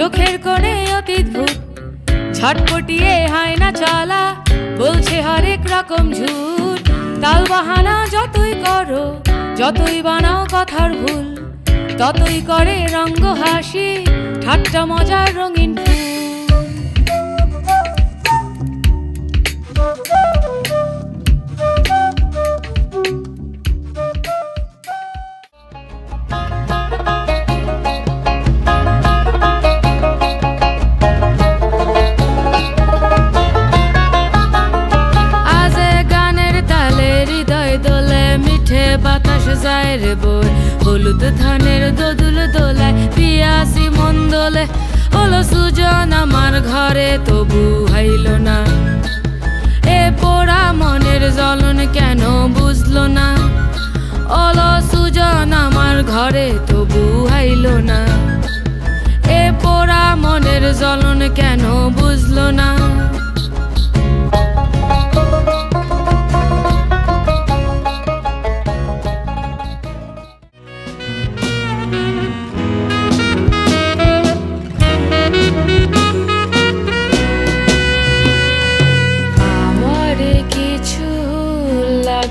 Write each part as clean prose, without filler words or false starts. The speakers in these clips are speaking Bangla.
চোখের কোণে অতীত ভূত ছটপটিয়ে হয় না চলা বলছে হরেক রকম ঝুট তাল বাহানা যতই করো যতই বানাও কথার ভুল ততই করে রঙ্গ হাসি ঠাট্টা মজার রঙিন ফুল বাতাস যায় রে বই হলুদ ধানের দোদুল দোলায় পিয়াসি মন দোলে হলো সুজন আমার ঘরে তবু হাইল না এ পোড়া মনের জ্বলন কেন বুঝলো না হলো সুজন আমার ঘরে তবু হাইল না এ পোড়া মনের জ্বলন কেন বুঝলো না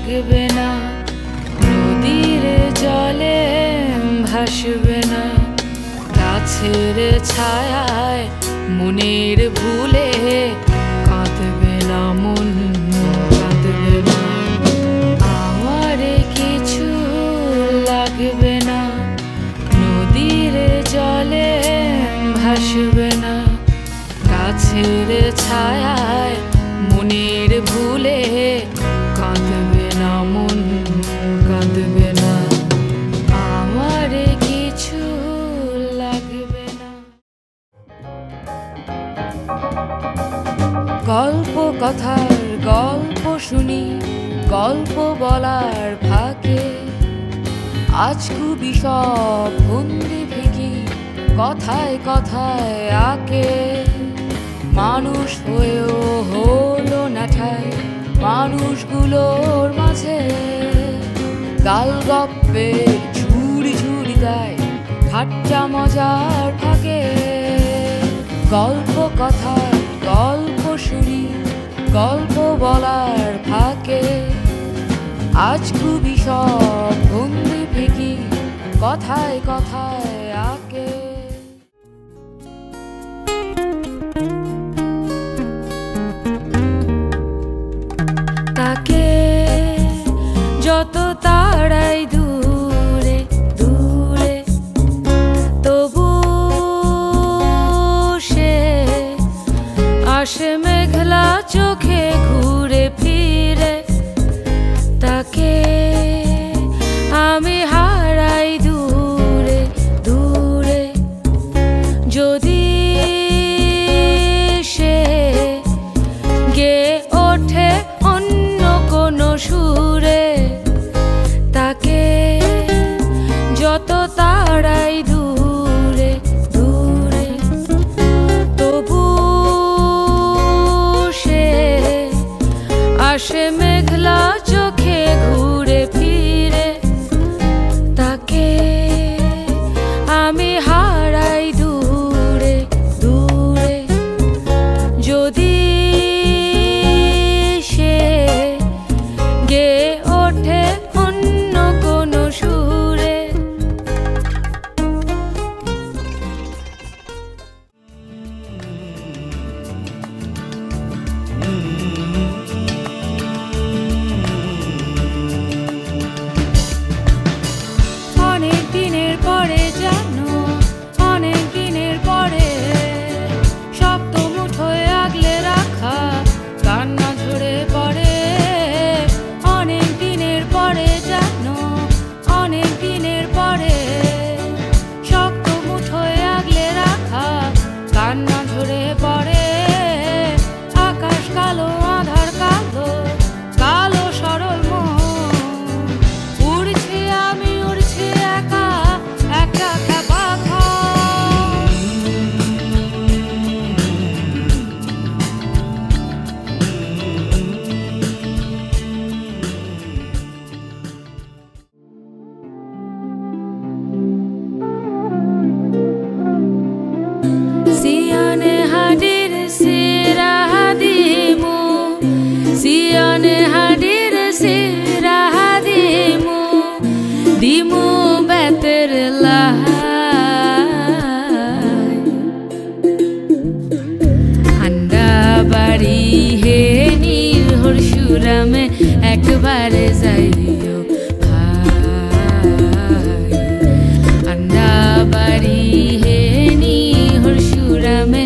লাগবে না নদীর জলে ভাসবে না গাছের ছায়ায় মনের ভুলে কাঁদবে না মন কাঁদবে না আমার কিছু লাগবে না নদীর জলে ভাসবে না গাছের ছায়ায় মনের ভুলে কাঁদবে না মন কাঁদবে না আমার কিছু লাগবে না গল্প কথার গল্প শুনি গল্প বলার ফাঁকে আজ খুবই সব বন্দি ফিকি কথায় কথায় আঁকে মানুষ হয়েও হলো না ঠাই মানুষগুলোর মাঝে গাল গপ্পে ঝুড়ি ঝুড়ি দেয় ঠাট্টা মজার থাকে গল্প কথার গল্প শুনি গল্প বলার ফাঁকে আজ খুবই সব বন্দি ফিকি কথায় কথায় আঁকে তাকে যত তাড়াই দূরে দূরে তবু সে আসে মেঘলা চোখে ঘুরে ফিরে তাকে আমি হারাই দূরে বাড়ি হে নীল হরসুরামে একবারে যাইও ভাই আন্ডা বাড়ি হে নীল হরসুরামে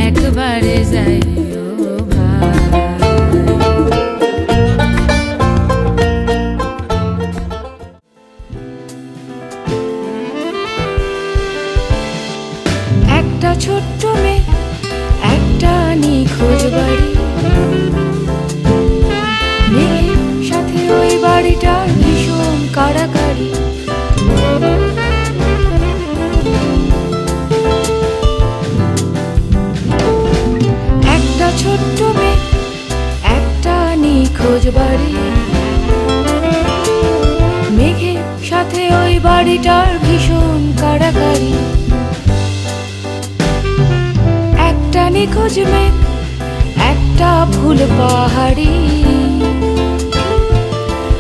একবারে যাইও ভাই। একটা ছোট্ট মেয়ে একটা নিখোঁজ বাড়ি, মেয়ের সাথে ওই বাড়িটার ভীষণ কাড়াকাড়ি। একটা ছোট্ট মেয়ে একটা নিখোঁজ বাড়ি, মেঘের সাথে ওই বাড়িটার ভীষণ কাড়াকাড়ি। একটা নিখোঁজ মেঘ একটা ফুল পাহাড়ি,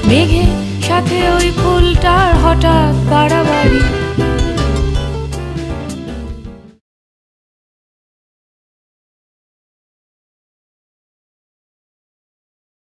মেঘের সাথে ওই ফুলটার হঠাৎ বাড়াবাড়ি।